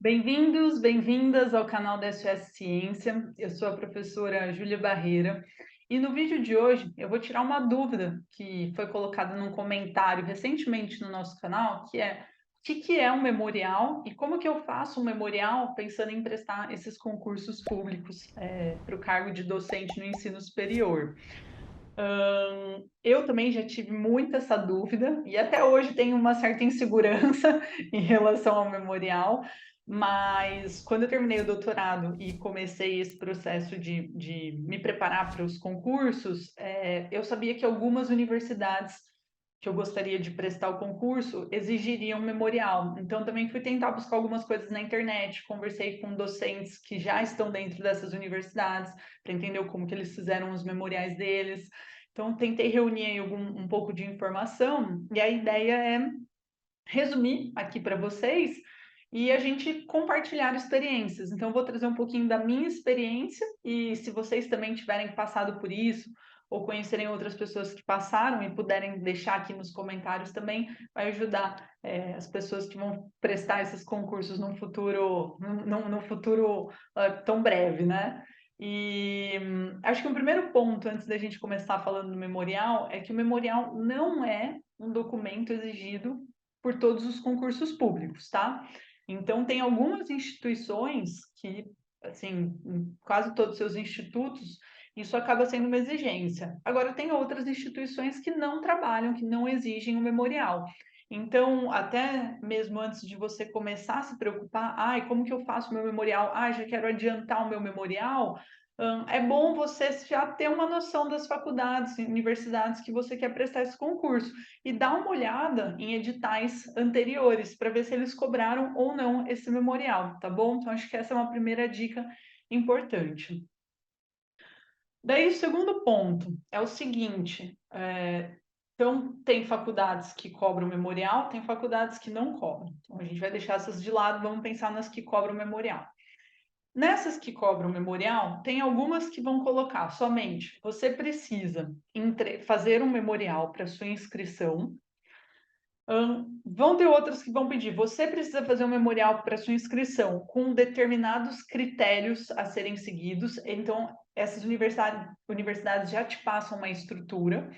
Bem-vindos, bem-vindas ao canal da SOS Ciência. Eu sou a professora Júlia Barreira e no vídeo de hoje eu vou tirar uma dúvida que foi colocada num comentário recentemente no nosso canal, que é o que é um memorial e como que eu faço um memorial pensando em prestar esses concursos públicos para o cargo de docente no ensino superior. Eu também já tive muito essa dúvida e até hoje tenho uma certa insegurança em relação ao memorial, mas quando eu terminei o doutorado e comecei esse processo de me preparar para os concursos, eu sabia que algumas universidades que eu gostaria de prestar o concurso exigiriam um memorial. Então, também fui tentar buscar algumas coisas na internet, conversei com docentes que já estão dentro dessas universidades para entender como que eles fizeram os memoriais deles. Então, tentei reunir aí um pouco de informação e a ideia é resumir aqui para vocês e a gente compartilhar experiências. Então, eu vou trazer um pouquinho da minha experiência e se vocês também tiverem passado por isso ou conhecerem outras pessoas que passaram e puderem deixar aqui nos comentários também, vai ajudar as pessoas que vão prestar esses concursos num futuro, num futuro tão breve, né? E acho que o primeiro ponto, antes da gente começar falando do memorial, é que o memorial não é um documento exigido por todos os concursos públicos, tá? Então, tem algumas instituições que, assim, em quase todos os seus institutos, isso acaba sendo uma exigência. Agora, tem outras instituições que não trabalham, que não exigem o memorial. Então, até mesmo antes de você começar a se preocupar, ai, como que eu faço meu memorial? Ai, já quero adiantar o meu memorial. É bom você já ter uma noção das faculdades, universidades que você quer prestar esse concurso e dar uma olhada em editais anteriores para ver se eles cobraram ou não esse memorial, tá bom? Então, acho que essa é uma primeira dica importante. Daí, o segundo ponto é o seguinte: então, tem faculdades que cobram memorial, tem faculdades que não cobram. Então, a gente vai deixar essas de lado, vamos pensar nas que cobram memorial. Nessas que cobram memorial, tem algumas que vão colocar somente você precisa fazer um memorial para sua inscrição. Vão ter outras que vão pedir, você precisa fazer um memorial para sua inscrição com determinados critérios a serem seguidos. Então, essas universidades já te passam uma estrutura.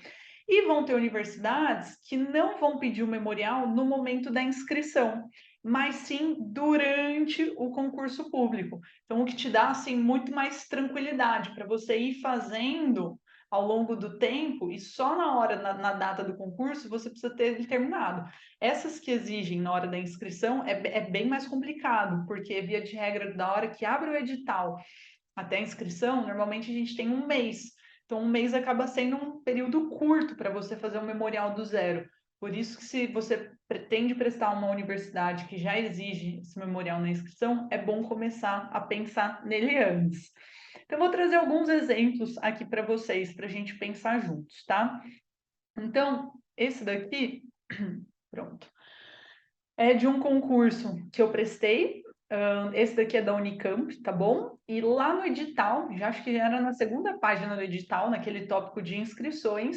E vão ter universidades que não vão pedir o memorial no momento da inscrição, mas sim durante o concurso público. Então, o que te dá assim muito mais tranquilidade para você ir fazendo ao longo do tempo e só na hora, na data do concurso, você precisa ter ele terminado. Essas que exigem na hora da inscrição é bem mais complicado, porque via de regra, da hora que abre o edital até a inscrição, normalmente a gente tem um mês. Então, um mês acaba sendo um período curto para você fazer um memorial do zero. Por isso que se você pretende prestar uma universidade que já exige esse memorial na inscrição, é bom começar a pensar nele antes. Então, eu vou trazer alguns exemplos aqui para vocês, para a gente pensar juntos, tá? Então, esse daqui, pronto, é de um concurso que eu prestei. Esse daqui é da Unicamp, tá bom? E lá no edital, já acho que era na segunda página do edital, naquele tópico de inscrições,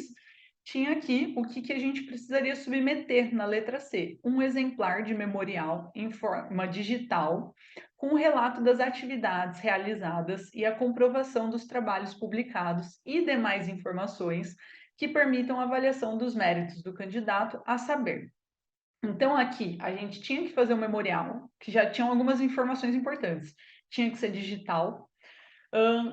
tinha aqui o que a gente precisaria submeter na letra C: um exemplar de memorial em forma digital, com o relato das atividades realizadas e a comprovação dos trabalhos publicados e demais informações que permitam a avaliação dos méritos do candidato, a saber. Então, aqui, a gente tinha que fazer um memorial, que já tinham algumas informações importantes. Tinha que ser digital,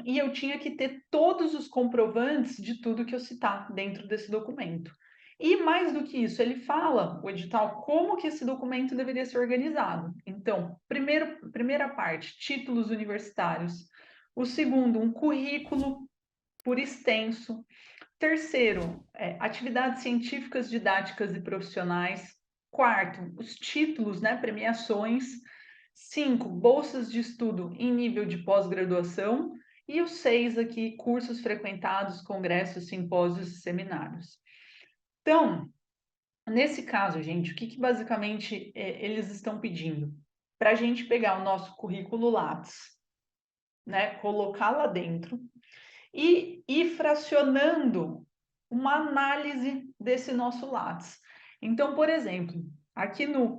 e eu tinha que ter todos os comprovantes de tudo que eu citar dentro desse documento. E mais do que isso, ele fala, o edital, como que esse documento deveria ser organizado. Então, primeira parte, títulos universitários. O segundo, um currículo por extenso. Terceiro, atividades científicas, didáticas e profissionais. Quarto, os títulos, né, premiações. Cinco, bolsas de estudo em nível de pós-graduação. E os seis aqui, cursos frequentados, congressos, simpósios e seminários. Então, nesse caso, gente, o que basicamente eles estão pedindo? Para a gente pegar o nosso currículo Lattes, né, colocar lá dentro e ir fracionando uma análise desse nosso Lattes. Então, por exemplo, aqui no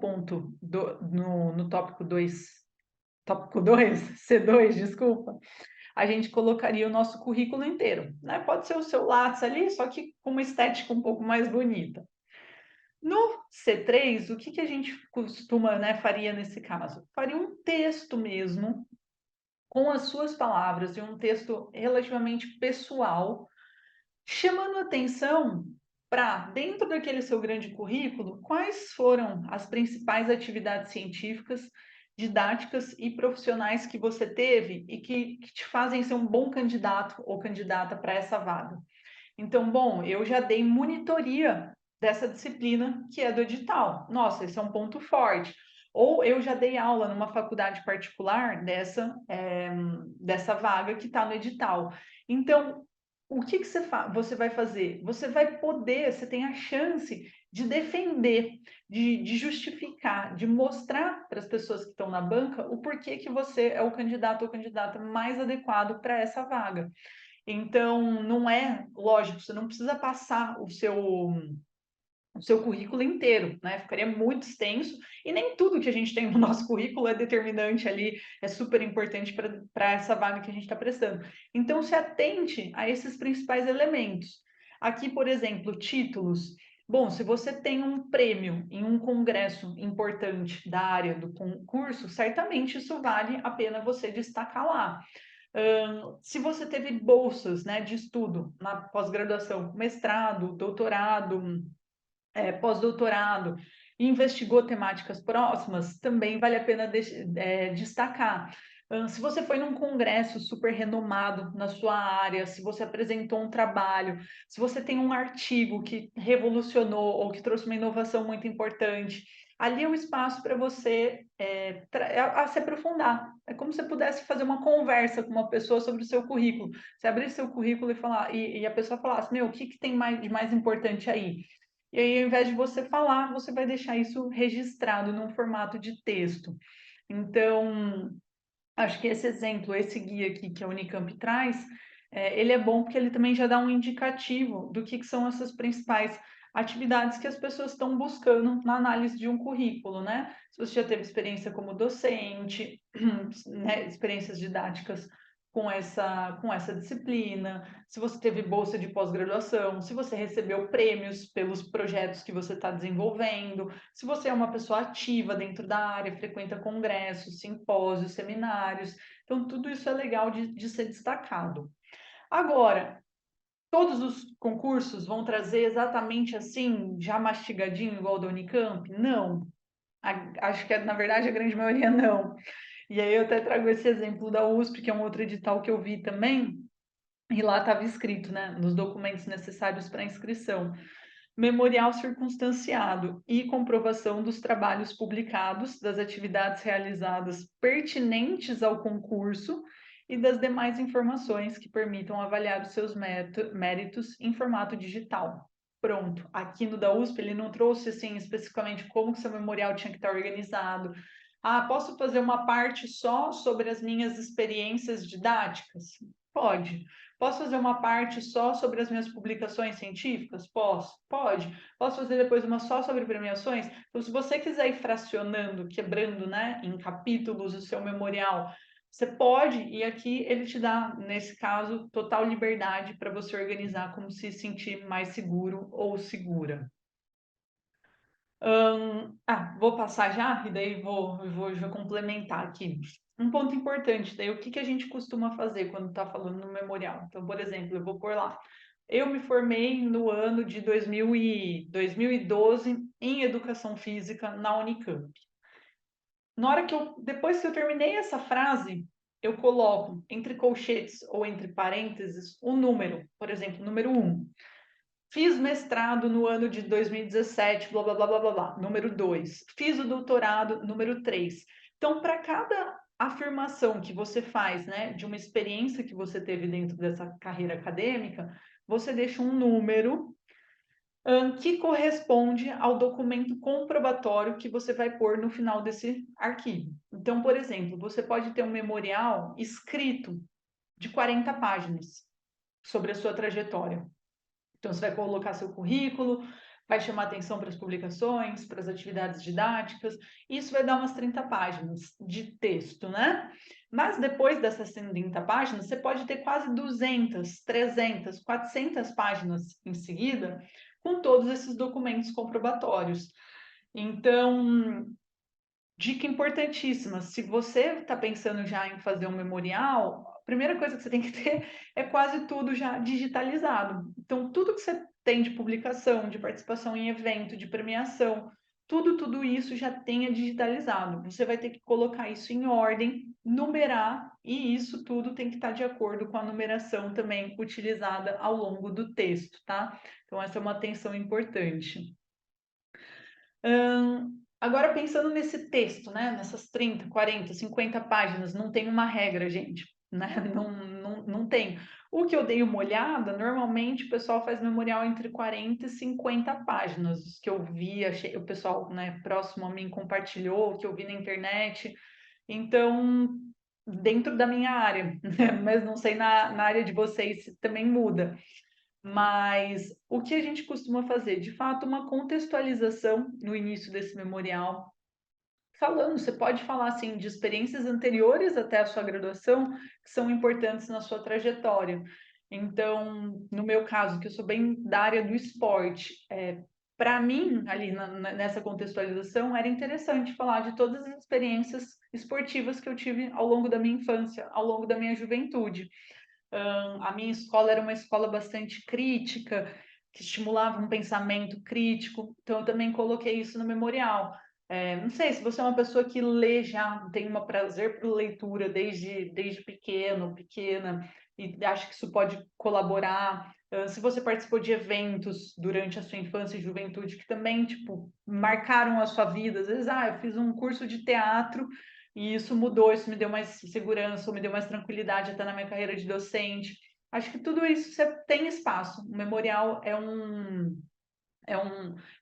tópico 2 tópico 2, C2, desculpa, a gente colocaria o nosso currículo inteiro, né? Pode ser o seu Lattes ali, só que com uma estética um pouco mais bonita. No C3, o que a gente costuma, né, faria nesse caso? Faria um texto mesmo, com as suas palavras, e um texto relativamente pessoal, chamando atenção para, dentro daquele seu grande currículo, quais foram as principais atividades científicas, didáticas e profissionais que você teve e que te fazem ser um bom candidato ou candidata para essa vaga. Então, bom, eu já dei monitoria dessa disciplina que é do edital. Nossa, esse é um ponto forte. Ou eu já dei aula numa faculdade particular dessa vaga que está no edital. Então, o que você vai fazer? Você vai poder, você tem a chance de defender, de justificar, de mostrar para as pessoas que estão na banca o porquê que você é o candidato ou candidata mais adequado para essa vaga. Então, não é lógico, você não precisa passar o seu currículo inteiro, né? Ficaria muito extenso e nem tudo que a gente tem no nosso currículo é determinante ali, é super importante para essa vaga que a gente está prestando. Então, se atente a esses principais elementos. Aqui, por exemplo, títulos. Bom, se você tem um prêmio em um congresso importante da área do concurso, certamente isso vale a pena você destacar lá. Se você teve bolsas, né, de estudo na pós-graduação, mestrado, doutorado, pós-doutorado, e investigou temáticas próximas, também vale a pena destacar. Se você foi num congresso super renomado na sua área, se você apresentou um trabalho, se você tem um artigo que revolucionou ou que trouxe uma inovação muito importante, ali é um espaço para você se aprofundar. É como se você pudesse fazer uma conversa com uma pessoa sobre o seu currículo. Você abrir seu currículo e falar, e a pessoa falasse, meu, o que tem de mais importante aí? E aí, ao invés de você falar, você vai deixar isso registrado num formato de texto. Então, acho que esse exemplo, esse guia aqui que a Unicamp traz, ele é bom porque ele também já dá um indicativo do que são essas principais atividades que as pessoas estão buscando na análise de um currículo, né? Se você já teve experiência como docente, né, experiências didáticas com essa disciplina, se você teve bolsa de pós-graduação, se você recebeu prêmios pelos projetos que você está desenvolvendo, se você é uma pessoa ativa dentro da área, frequenta congressos, simpósios, seminários. Então, tudo isso é legal de ser destacado. Agora, todos os concursos vão trazer exatamente assim, já mastigadinho, igual da Unicamp? Não. Acho que, na verdade, a grande maioria não. E aí eu até trago esse exemplo da USP, que é um outro edital que eu vi também, e lá estava escrito, né, nos documentos necessários para inscrição, memorial circunstanciado e comprovação dos trabalhos publicados, das atividades realizadas pertinentes ao concurso e das demais informações que permitam avaliar os seus méritos em formato digital. Pronto. Aqui no da USP ele não trouxe assim especificamente como que seu memorial tinha que estar organizado. Ah, posso fazer uma parte só sobre as minhas experiências didáticas? Pode. Posso fazer uma parte só sobre as minhas publicações científicas? Posso. Pode. Posso fazer depois uma só sobre premiações? Então, se você quiser ir fracionando, quebrando, né, em capítulos o seu memorial, você pode, e aqui ele te dá, nesse caso, total liberdade para você organizar como se sentir mais seguro ou segura. Vou passar já, e daí vou já complementar aqui. Um ponto importante, daí o que a gente costuma fazer quando está falando no memorial? Então, por exemplo, eu vou pôr lá. Eu me formei no ano de 2012 em Educação Física na Unicamp. Depois que eu terminei essa frase, eu coloco entre colchetes ou entre parênteses o número, por exemplo, número 1. Fiz mestrado no ano de 2017, blá, blá, blá, blá, blá, blá. Número 2. Fiz o doutorado, número 3. Então, para cada afirmação que você faz, né, de uma experiência que você teve dentro dessa carreira acadêmica, você deixa um número que corresponde ao documento comprobatório que você vai pôr no final desse arquivo. Então, por exemplo, você pode ter um memorial escrito de 40 páginas sobre a sua trajetória. Então, você vai colocar seu currículo, vai chamar atenção para as publicações, para as atividades didáticas. Isso vai dar umas 30 páginas de texto, né? Mas depois dessas 30 páginas, você pode ter quase 200, 300, 400 páginas em seguida, com todos esses documentos comprobatórios. Então, dica importantíssima: se você está pensando já em fazer um memorial, a primeira coisa que você tem que ter é quase tudo já digitalizado. Então, tudo que você tem de publicação, de participação em evento, de premiação, tudo isso já tenha digitalizado. Você vai ter que colocar isso em ordem, numerar, e isso tudo tem que estar de acordo com a numeração também utilizada ao longo do texto, tá? Então, essa é uma atenção importante. Agora, pensando nesse texto, né? Nessas 30, 40, 50 páginas, não tem uma regra, gente, né? Não tem. O que eu dei uma olhada, normalmente o pessoal faz memorial entre 40 e 50 páginas. Os que eu vi, achei, o pessoal, né, próximo a mim compartilhou, o que eu vi na internet. Então, dentro da minha área, né? Mas não sei na área de vocês se também muda. Mas o que a gente costuma fazer? De fato, uma contextualização no início desse memorial, falando, você pode falar assim de experiências anteriores até a sua graduação que são importantes na sua trajetória. Então, no meu caso, que eu sou bem da área do esporte, para mim, ali nessa contextualização, era interessante falar de todas as experiências esportivas que eu tive ao longo da minha infância, ao longo da minha juventude. A minha escola era uma escola bastante crítica, que estimulava um pensamento crítico, então eu também coloquei isso no memorial. Não sei se você é uma pessoa que lê já, tem um prazer por leitura desde pequeno, pequena, e acha que isso pode colaborar. Se você participou de eventos durante a sua infância e juventude que também, tipo, marcaram a sua vida. Às vezes, eu fiz um curso de teatro e isso mudou, isso me deu mais segurança, me deu mais tranquilidade até na minha carreira de docente. Acho que tudo isso você tem espaço. O memorial é um, é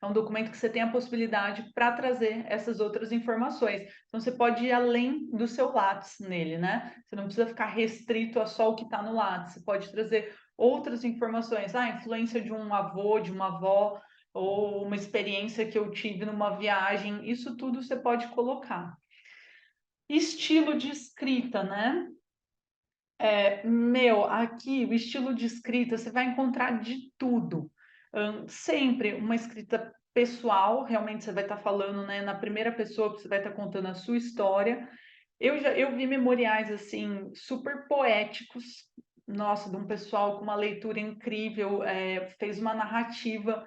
um documento que você tem a possibilidade para trazer essas outras informações. Então, você pode ir além do seu Lattes nele, né? Você não precisa ficar restrito a só o que está no Lattes. Você pode trazer outras informações. A influência de um avô, de uma avó, ou uma experiência que eu tive numa viagem. Isso tudo você pode colocar. Estilo de escrita, né? Aqui o estilo de escrita você vai encontrar de tudo. Sempre uma escrita pessoal, realmente você vai estar falando, né, na primeira pessoa, você vai estar contando a sua história. Eu vi memoriais assim super poéticos, nossa, de um pessoal com uma leitura incrível, fez uma narrativa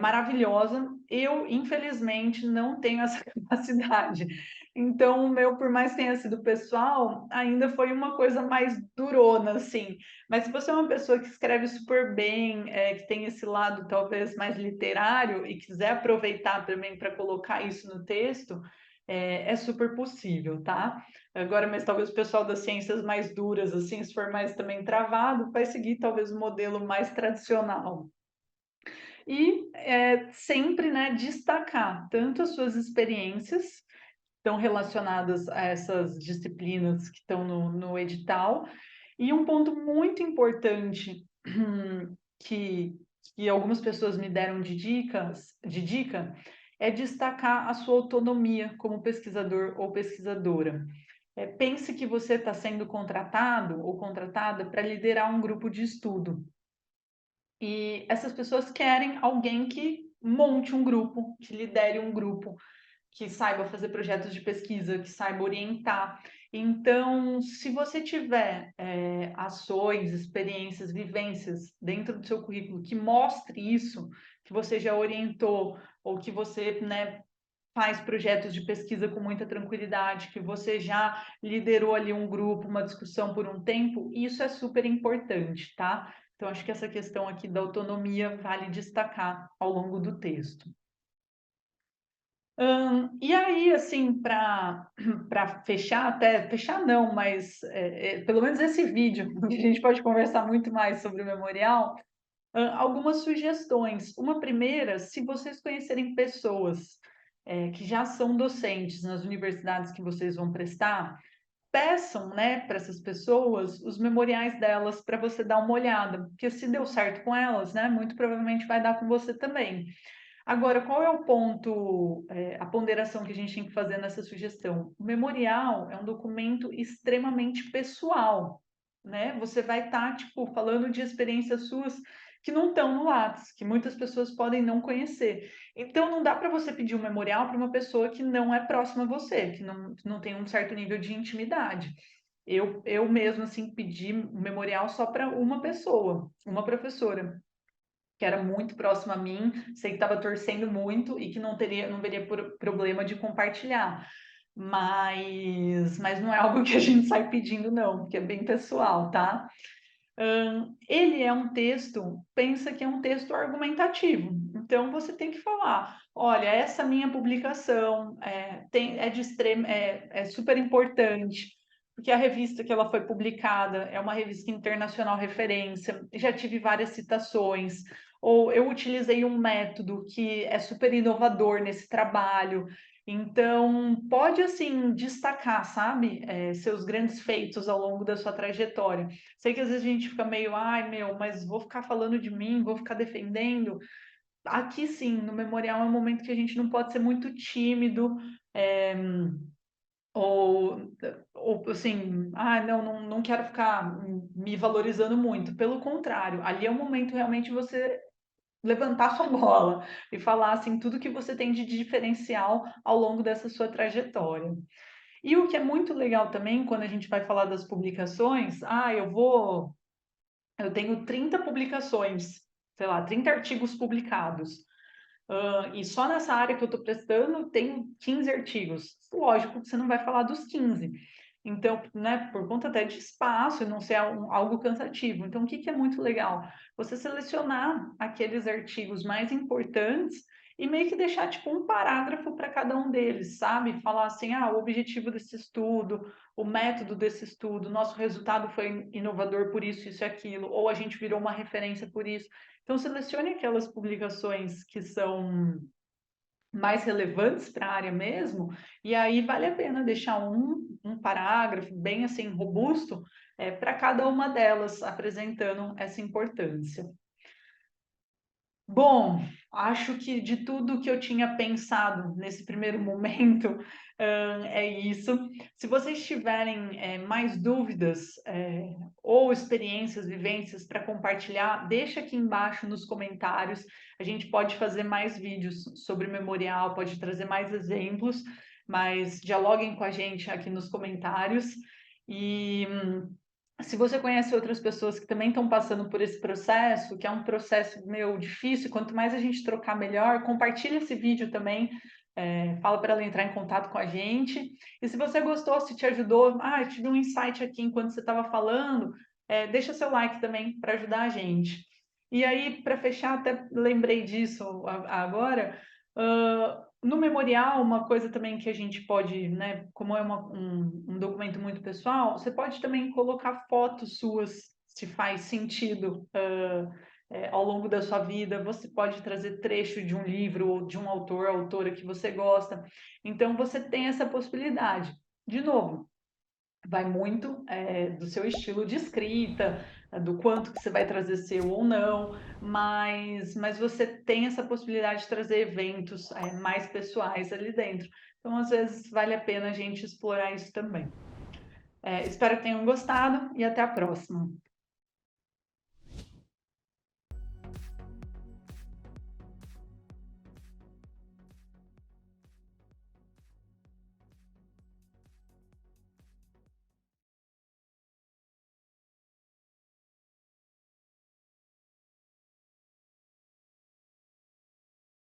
maravilhosa. Eu, infelizmente, não tenho essa capacidade. Então, o meu, por mais que tenha sido pessoal, ainda foi uma coisa mais durona, assim. Mas se você é uma pessoa que escreve super bem, que tem esse lado talvez mais literário e quiser aproveitar também para colocar isso no texto, é super possível, tá? Agora, mas talvez o pessoal das ciências mais duras, assim, se for mais também travado, vai seguir talvez o modelo mais tradicional. E sempre, né, destacar tanto as suas experiências estão relacionadas a essas disciplinas que estão no edital. E um ponto muito importante que, que algumas pessoas me deram de dica é destacar a sua autonomia como pesquisador ou pesquisadora. Pense que você está sendo contratado ou contratada para liderar um grupo de estudo. E essas pessoas querem alguém que monte um grupo, que lidere um grupo, que saiba fazer projetos de pesquisa, que saiba orientar. Então, se você tiver ações, experiências, vivências dentro do seu currículo que mostre isso, que você já orientou, ou que você, né, faz projetos de pesquisa com muita tranquilidade, que você já liderou ali um grupo, uma discussão por um tempo, isso é super importante, tá? Então, acho que essa questão aqui da autonomia vale destacar ao longo do texto. E aí, assim, para fechar, até fechar não, mas pelo menos esse vídeo, onde a gente pode conversar muito mais sobre o memorial, algumas sugestões. Uma primeira, se vocês conhecerem pessoas que já são docentes nas universidades que vocês vão prestar, peçam, né, para essas pessoas os memoriais delas para você dar uma olhada, porque se deu certo com elas, né, muito provavelmente vai dar com você também. Agora, qual é o ponto, a ponderação que a gente tem que fazer nessa sugestão? O memorial é um documento extremamente pessoal, né? Você vai estar, tipo, falando de experiências suas que não estão no Lattes, que muitas pessoas podem não conhecer. Então, não dá para você pedir um memorial para uma pessoa que não é próxima a você, que não tem um certo nível de intimidade. Eu mesmo, assim, pedi um memorial só para uma pessoa, uma professora que era muito próximo a mim, sei que estava torcendo muito e que não veria problema de compartilhar. Mas não é algo que a gente sai pedindo, não, porque é bem pessoal, tá? Ele é um texto, pensa que é um texto argumentativo. Então você tem que falar: olha, essa minha publicação é de extremo, é super importante, porque a revista que ela foi publicada é uma revista internacional referência, já tive várias citações, ou eu utilizei um método que é super inovador nesse trabalho. Então, pode assim destacar, sabe, seus grandes feitos ao longo da sua trajetória. Sei que às vezes a gente fica meio, ai meu, mas vou ficar falando de mim, vou ficar defendendo. Aqui sim, no memorial é um momento que a gente não pode ser muito tímido, é, ou, ou assim, ah, não quero ficar me valorizando muito. Pelo contrário, ali é o momento realmente de você levantar sua bola e falar assim tudo que você tem de diferencial ao longo dessa sua trajetória. E o que é muito legal também, quando a gente vai falar das publicações, eu tenho 30 publicações, sei lá, 30 artigos publicados. E só nessa área que eu estou prestando, tenho 15 artigos. Lógico que você não vai falar dos 15. Então, né, por conta até de espaço e não ser algo cansativo. Então, o que, que é muito legal? Você selecionar aqueles artigos mais importantes e meio que deixar tipo um parágrafo para cada um deles, sabe? Falar assim, ah, o objetivo desse estudo, o método desse estudo, nosso resultado foi inovador por isso e aquilo, ou a gente virou uma referência por isso. Então, selecione aquelas publicações que são mais relevantes para a área mesmo, e aí vale a pena deixar um parágrafo bem assim robusto para cada uma delas, apresentando essa importância. Bom, acho que de tudo que eu tinha pensado nesse primeiro momento, é isso. Se vocês tiverem mais dúvidas ou experiências, vivências para compartilhar, deixa aqui embaixo nos comentários. A gente pode fazer mais vídeos sobre memorial, pode trazer mais exemplos, mas dialoguem com a gente aqui nos comentários. E se você conhece outras pessoas que também estão passando por esse processo, que é um processo meu difícil, quanto mais a gente trocar melhor, compartilha esse vídeo também, fala para ela entrar em contato com a gente. E se você gostou, se te ajudou, eu tive um insight aqui enquanto você estava falando, deixa seu like também para ajudar a gente. E aí, para fechar, até lembrei disso agora. No memorial, uma coisa também que a gente pode, né, como é um documento muito pessoal, você pode também colocar fotos suas, se faz sentido, ao longo da sua vida. Você pode trazer trecho de um livro ou de um autor, autora que você gosta. Então, você tem essa possibilidade. De novo, vai muito do seu estilo de escrita, do quanto que você vai trazer seu ou não, mas você tem essa possibilidade de trazer eventos mais pessoais ali dentro. Então, às vezes, vale a pena a gente explorar isso também. Espero que tenham gostado e até a próxima.